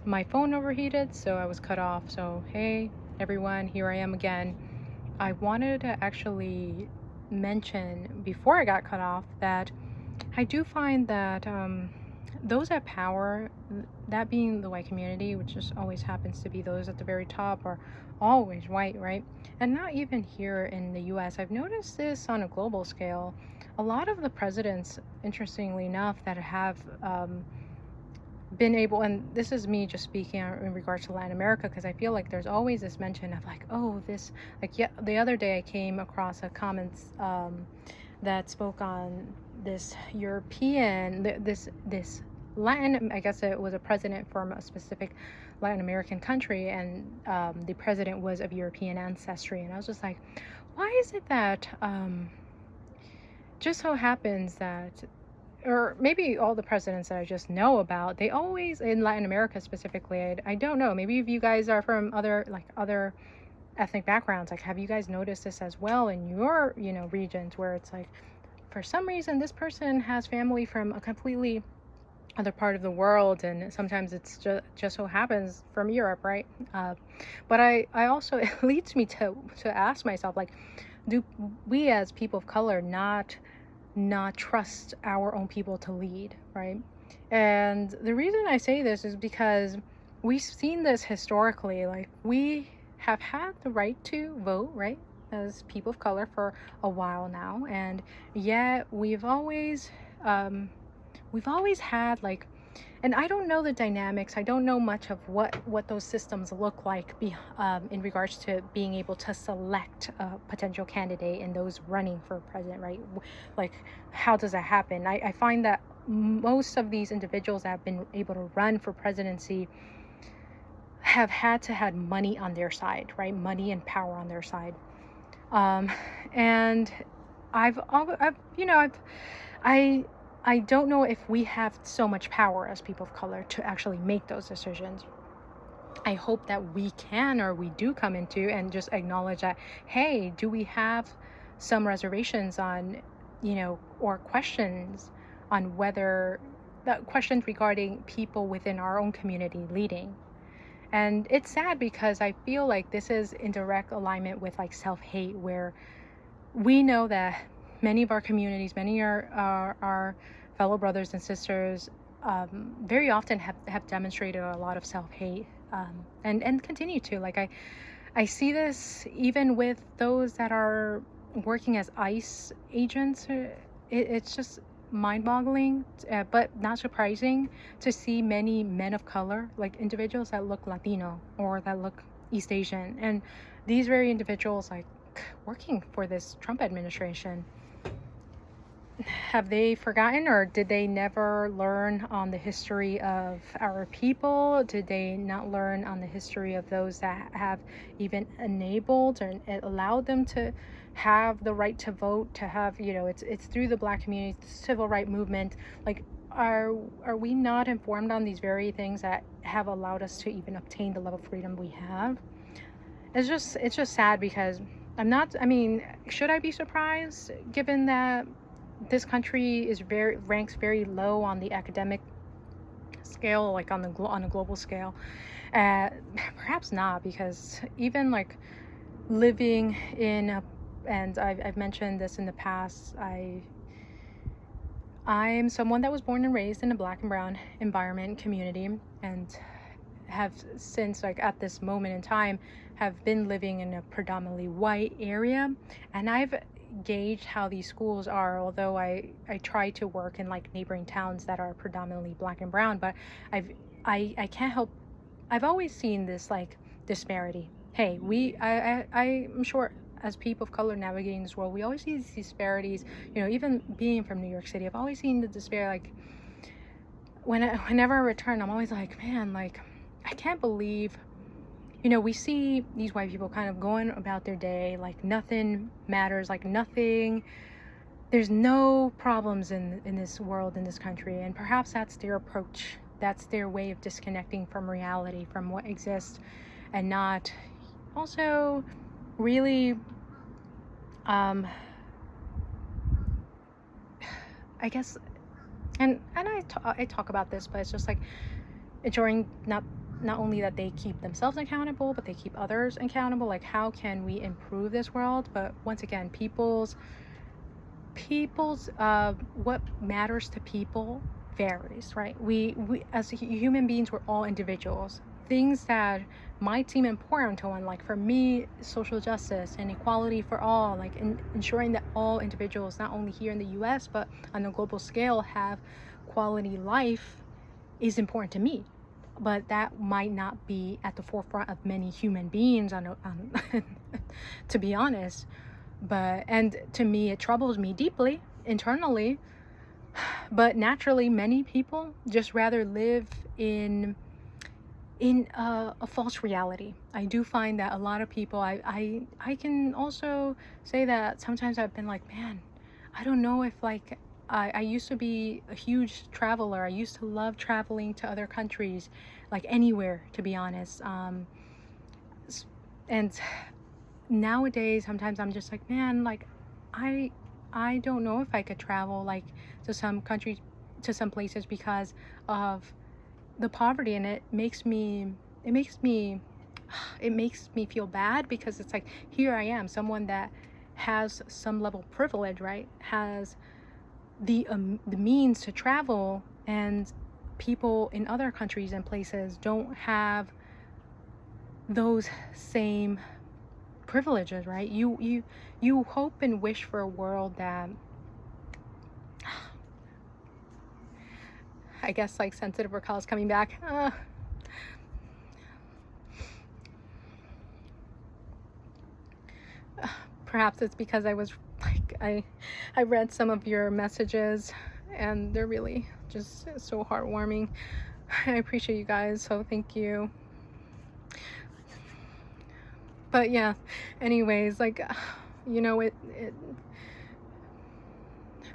my phone overheated, so I was cut off. So, hey everyone, here I am again. I wanted to actually mention before I got cut off that I do find that those at power, that being the white community, which just always happens to be those at the very top, are always white, right? And not even here in the US. I've noticed this on a global scale. A lot of the presidents, interestingly enough, that have been able, and this is me just speaking in regards to Latin America, because I feel like there's always this mention of like, oh, this, like, yeah, the other day I came across a comments that spoke on this European, this Latin, I guess it was a president from a specific Latin American country, and the president was of European ancestry, and I was just like, why is it that just so happens that, or maybe all the presidents that I just know about, they always, in Latin America specifically, I don't know, maybe if you guys are from other ethnic backgrounds, like, have you guys noticed this as well in your, regions, where it's like, for some reason, this person has family from a completely other part of the world, and sometimes it's just so happens from Europe, right? But I also, it leads me to ask myself, like, do we as people of color not trust our own people to lead, right? And the reason I say this is because we've seen this historically. Like, we have had the right to vote, right, as people of color for a while now, and yet we've always had, like, and I don't know the dynamics. I don't know much of what those systems look like in regards to being able to select a potential candidate and those running for president, right? Like, how does that happen? I find that most of these individuals that have been able to run for presidency have had to have money on their side, right? Money and power on their side. And I don't know if we have so much power as people of color to actually make those decisions. I hope that we can, or we do come into and just acknowledge that, hey, do we have some reservations on, or questions on whether, questions regarding people within our own community leading. And it's sad because I feel like this is in direct alignment with like self-hate, where we know that many of our communities, many of our fellow brothers and sisters, very often have demonstrated a lot of self-hate, and continue to. Like, I see this even with those that are working as ICE agents. It's just mind-boggling, but not surprising to see many men of color, like individuals that look Latino or that look East Asian, and these very individuals, like, working for this Trump administration. Have they forgotten, or did they never learn on the history of our people? Did they not learn on the history of those that have even enabled or allowed them to have the right to vote, to have, it's through the Black community, the civil rights movement. Like, are we not informed on these very things that have allowed us to even obtain the level of freedom we have? It's just sad, because should I be surprised, given that this country is ranks very low on the academic scale, like on a global scale? Perhaps not, because even like living in and I've mentioned this in the past, I'm someone that was born and raised in a Black and brown environment community, and have since, like, at this moment in time, have been living in a predominantly white area. And I've gauged how these schools are, although I try to work in like neighboring towns that are predominantly Black and brown, but I can't help, I've always seen this like disparity. Hey, I'm sure as people of color navigating this world, we always see these disparities. Even being from New York City, I've always seen the disparity. Like, whenever I return, I'm always like, man, like, I can't believe, we see these white people kind of going about their day like nothing matters, like nothing, there's no problems in this world, in this country. And perhaps that's their approach, that's their way of disconnecting from reality, from what exists, and not also really I guess, and I talk about this, but it's just like enjoying not not only that they keep themselves accountable, but they keep others accountable. Like, how can we improve this world? But once again, people's what matters to people varies, right? We as human beings, we're all individuals. Things that might seem important to one, like for me, social justice and equality for all, like ensuring that all individuals, not only here in the US but on a global scale, have quality life, is important to me. But that might not be at the forefront of many human beings to be honest. And to me, it troubles me deeply internally. But naturally, many people just rather live in a false reality. I do find that a lot of people, I can also say that sometimes I've been like, man, I don't know if like I used to be a huge traveler. I used to love traveling to other countries, like anywhere, to be honest. And nowadays, sometimes I'm just like, man, like I don't know if I could travel like to some countries, to some places, because of the poverty. And it makes me feel bad, because it's like, here I am, someone that has some level of privilege, right, has the means to travel, and people in other countries and places don't have those same privileges, right? You hope and wish for a world that, I guess, like, sensitive recalls coming back. Perhaps it's because I was like, I read some of your messages, and they're really just so heartwarming. I appreciate you guys, so thank you. But yeah, anyways, like,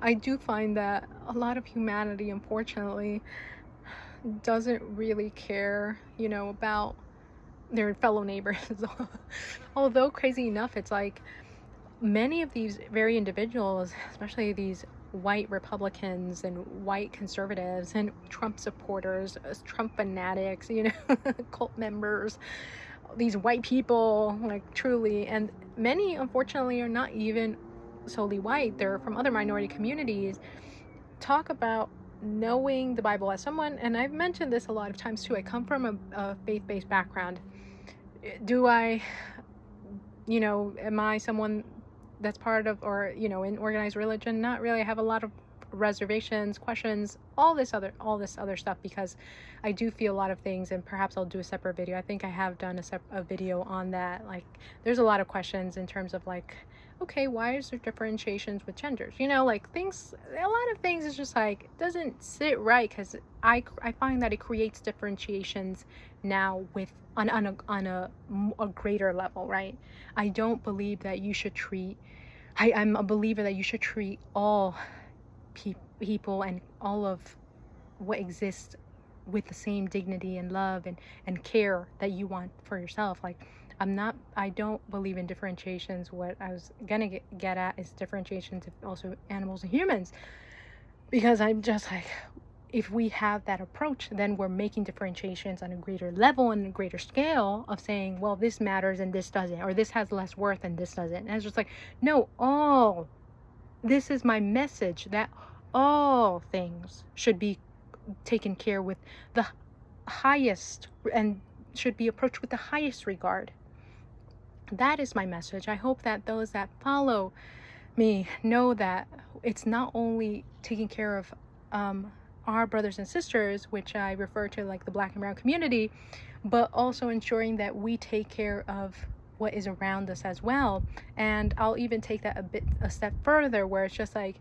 I do find that a lot of humanity, unfortunately, doesn't really care, about their fellow neighbors. Although, crazy enough, it's like many of these very individuals, especially these white Republicans and white conservatives and Trump supporters, Trump fanatics, cult members, these white people, like, truly, and many, unfortunately, are not even solely white. They're from other minority communities. Talk about knowing the Bible. As someone, and I've mentioned this a lot of times too, I come from a faith-based background. Do I, am I someone that's part of, or in organized religion? Not really. I have a lot of reservations, questions, all this other stuff, because I do feel a lot of things, and perhaps I'll do a separate video. I think I have done a video on that. Like, there's a lot of questions in terms of, like, okay, why is there differentiations with genders? Like, things, a lot of things is just like, doesn't sit right, because I find that it creates differentiations now with on a greater level, right? I don't believe that you should treat, I'm a believer that you should treat all people and all of what exists with the same dignity and love and care that you want for yourself. Like, I don't believe in differentiations. What I was gonna get at is differentiations of also animals and humans, because I'm just like, if we have that approach, then we're making differentiations on a greater level and a greater scale of saying, well, this matters and this doesn't, or this has less worth and this doesn't. And it's just like, no, this is my message, that all things should be taken care with the highest, and should be approached with the highest regard. That is my message. I hope that those that follow me know that it's not only taking care of our brothers and sisters, which I refer to like the Black and brown community, but also ensuring that we take care of what is around us as well. And I'll even take that a step further, where it's just like,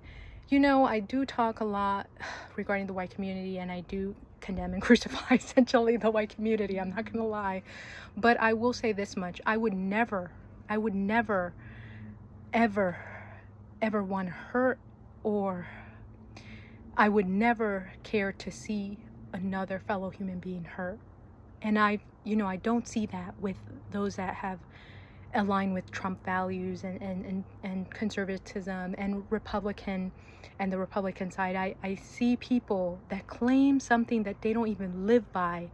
I do talk a lot regarding the white community, and I do condemn and crucify essentially the white community. I'm not gonna lie, but I will say this much: I would never ever want to hurt, or I would never care to see another fellow human being hurt. And I don't see that with those that have aligned with Trump values and conservatism and the Republican side. I see people that claim something that they don't even live by.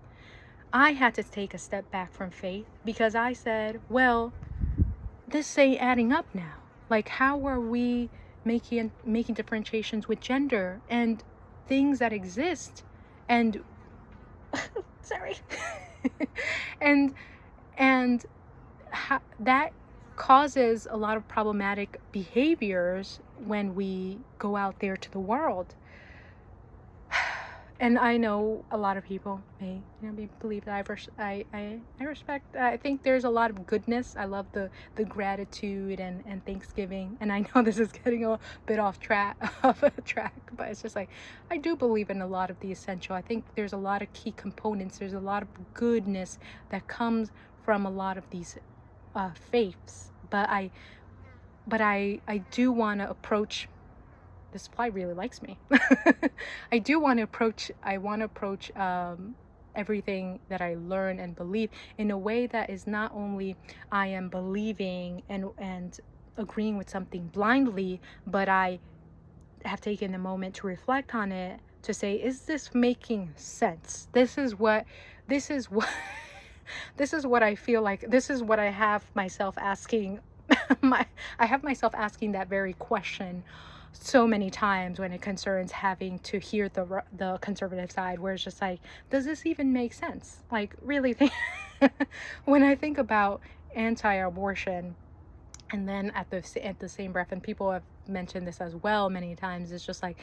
I had to take a step back from faith because I said, well, this ain't adding up now. Like, how are we making differentiations with gender and things that exist, and sorry, and and that causes a lot of problematic behaviors when we go out there to the world. And I know a lot of people may, believe that I respect. I think there's a lot of goodness. I love the gratitude and Thanksgiving. And I know this is getting a bit off track, but it's just like, I do believe in a lot of the essential. I think there's a lot of key components. There's a lot of goodness that comes from a lot of these faiths. But I do want to approach. This supply really likes me. I want to approach everything that I learn and believe in a way that is not only I am believing and agreeing with something blindly, but I have taken a moment to reflect on it, to say, is this making sense? This is what this is what I feel like. This is what I have myself asking. I have myself asking that very question so many times when it concerns having to hear the conservative side, where it's just like, does this even make sense? Like, really think when I think about anti-abortion, and then at the same breath, and people have mentioned this as well many times, it's just like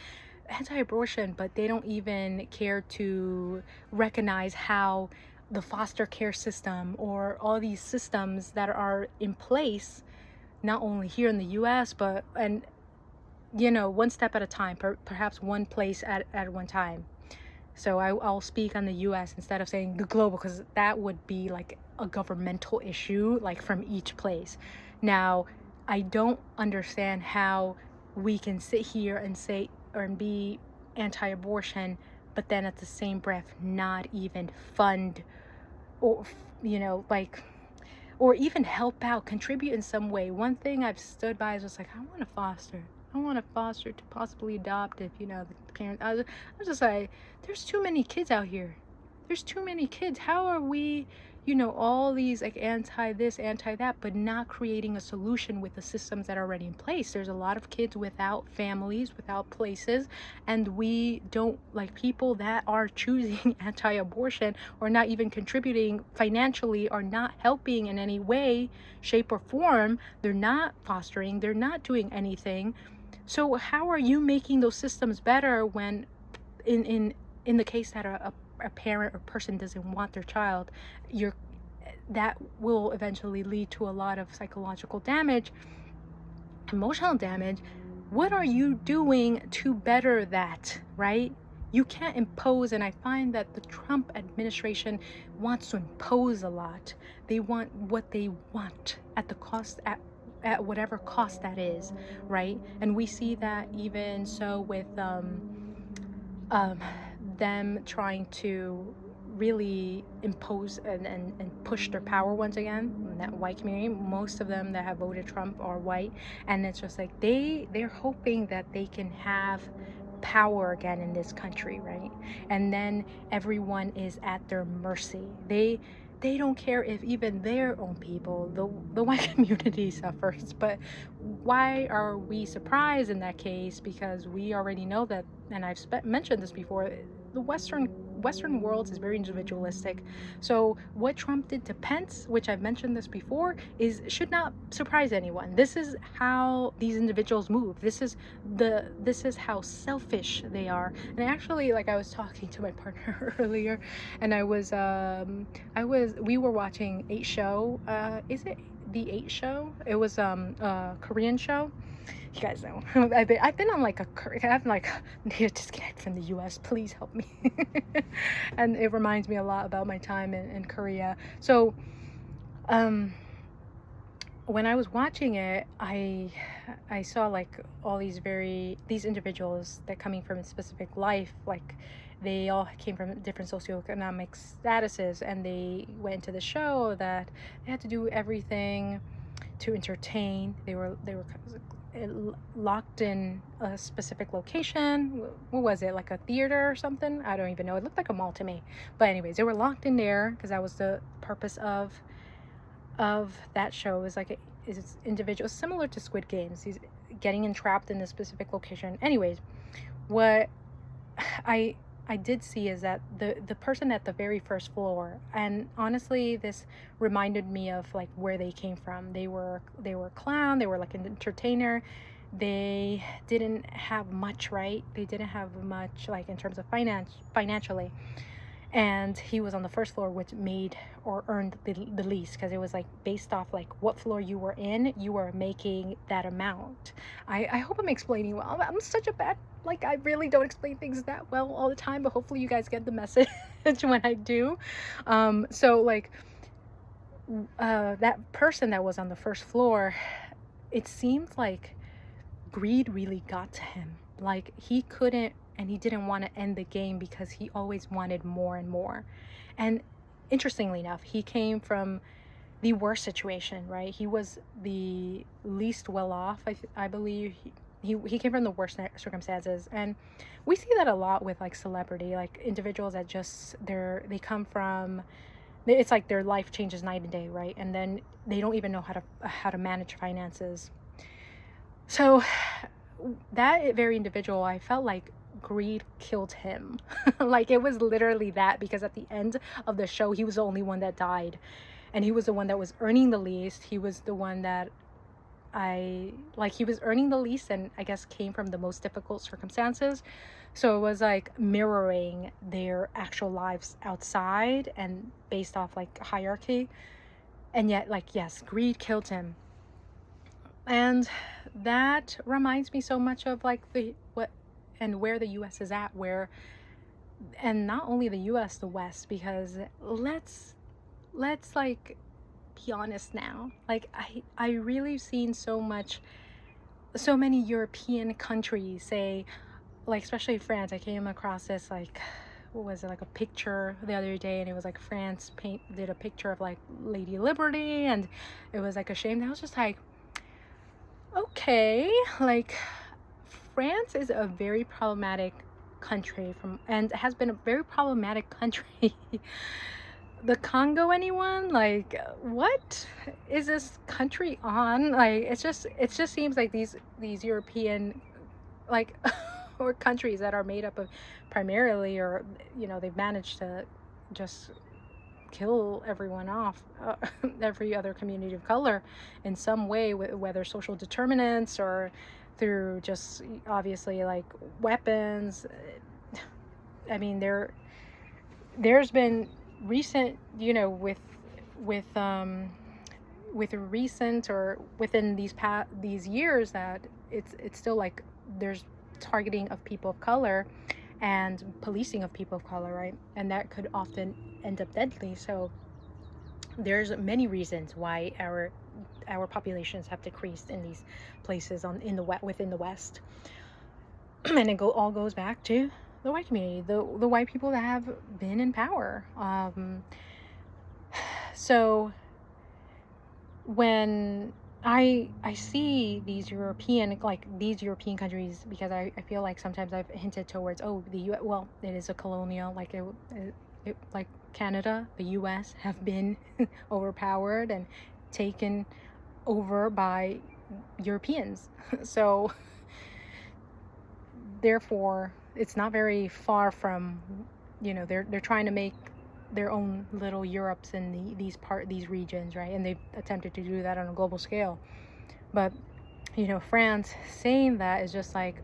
anti-abortion, but they don't even care to recognize how the foster care system or all these systems that are in place, not only here in the US, but one step at a time, perhaps one place at one time. So I'll speak on the US instead of saying the global, because that would be like a governmental issue, like from each place. Now, I don't understand how we can sit here and say and be anti-abortion, but then at the same breath not even fund or like, or even help out, contribute in some way. One thing I've stood by is just like, I want to foster to possibly adopt if the parent. I was just like, there's too many kids out here. There's too many kids. How are we, all these like anti this, anti that, but not creating a solution with the systems that are already in place? There's a lot of kids without families, without places, and we don't, like, people that are choosing anti-abortion or not even contributing financially, or not helping in any way, shape, or form. They're not fostering. They're not doing anything. So how are you making those systems better when in the case that a parent or person doesn't want their child, that will eventually lead to a lot of psychological damage, emotional damage? What are you doing to better that, right? You can't impose, and I find that the Trump administration wants to impose a lot. They want what they want at the cost, at whatever cost that is, right? And we see that even so with them trying to really impose and push their power once again. That white community, most of them that have voted Trump are white, and it's just like they're hoping that they can have power again in this country, right? And then everyone is at their mercy. They don't care if even their own people, the white community, suffers. But why are we surprised in that case? Because we already know that, and I've mentioned this before, the Western world is very individualistic. So what Trump did to Pence, which I've mentioned this before, should not surprise anyone. This is how these individuals move. This is how selfish they are. And actually, like, I was talking to my partner earlier, and we were watching 8 Show. Is it the 8 Show? It was a Korean show. You guys know, I've been on like I'm like, need to disconnect from the US, please help me. And it reminds me a lot about my time in Korea. So when I was watching it, I saw like all these individuals that coming from a specific life, like they all came from different socioeconomic statuses, and they went into the show that they had to do everything to entertain. They were locked in a specific location. What was it, like a theater or something? I don't even know. It looked like a mall to me. But anyways, they were locked in there because that was the purpose of that show. Is like is individual, similar to Squid Games. He's getting entrapped in a specific location. Anyways, what I I did see is that the person at the very first floor, and honestly, this reminded me of like where they came from. They were a clown. They were like an entertainer. They didn't have much, right? They didn't have much, like in terms of financially. And he was on the first floor, which made or earned the least, because it was like based off like what floor you were in, you were making that amount. I hope I'm explaining well. I'm such a bad, like, I really don't explain things that well all the time, but hopefully you guys get the message when I do. So like that person that was on the first floor, it seemed like greed really got to him. Like he couldn't, and he didn't want to end the game because he always wanted more and more. And interestingly enough, he came from the worst situation, right? He was the least well off, I believe. He came from the worst circumstances. And we see that a lot with like celebrity, like individuals that just they come from, it's like their life changes night and day, right? And then they don't even know how to manage finances. So that very individual, I felt like greed killed him. Like it was literally that, because at the end of the show, he was the only one that died, and he was the one that was earning the least. He was the one that he was earning the least, and I guess came from the most difficult circumstances. So it was like mirroring their actual lives outside and based off like hierarchy. And yet, like, yes, greed killed him. And that reminds me so much of like where the US is at, and not only the US, the West, because let's like be honest now. Like I really seen so many European countries say, like especially France. I came across this, like, what was it, like a picture the other day, and it was like France did a picture of like Lady Liberty, and it was like a shame. I was just like, okay, like France is a very problematic country, and has been a very problematic country. The Congo, anyone? Like, what is this country on? Like, it just seems like these European, like, or countries that are made up of primarily, or they've managed to just kill everyone off, every other community of color in some way, whether social determinants or through just obviously like weapons. I mean, there's been recent, with recent, or within these years, that it's still like there's targeting of people of color and policing of people of color, right? And that could often end up deadly. So there's many reasons why our populations have decreased in these places within the West. And it all goes back to the white community, the white people that have been in power. So when I see these European countries, because I feel like sometimes I've hinted towards, the U.S. Well, it is a colonial, like it like Canada, the U.S. have been overpowered and taken over by Europeans. So therefore, it's not very far from, they're trying to make their own little Europes in these regions, right? And they've attempted to do that on a global scale. But France saying that is just like,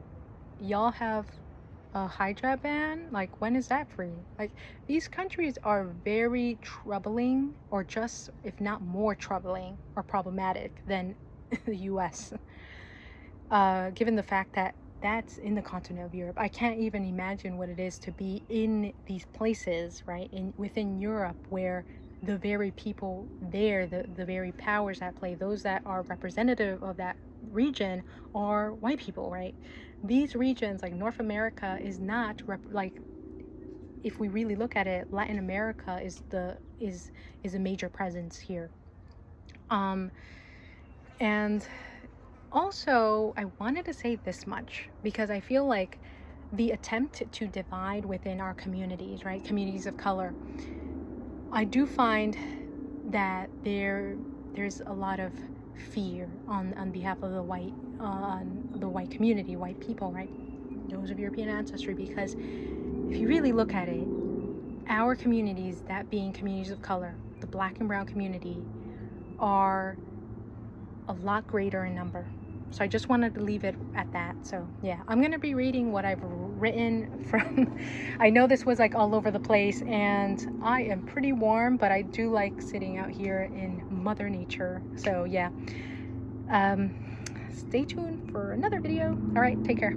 y'all have a hijab ban? Like, when is that free? Like, these countries are very troubling, or just, if not more troubling or problematic than the US. Given the fact that that's in the continent of Europe. I can't even imagine what it is to be in these places, right? Within Europe, where the very people there, the very powers at play, those that are representative of that region, are white people, right? These regions, like North America, is not like, if we really look at it, Latin America is a major presence here. And Also, I wanted to say this much because I feel like the attempt to divide within our communities, right? Communities of color, I do find that there's a lot of fear on behalf of the white community, white people, right? Those of European ancestry, because if you really look at it, our communities, that being communities of color, the Black and brown community, are a lot greater in number. So I just wanted to leave it at that. So yeah, I'm going to be reading what I've written from, I know this was like all over the place, and I am pretty warm, but I do like sitting out here in Mother Nature. So yeah, stay tuned for another video. All right, take care.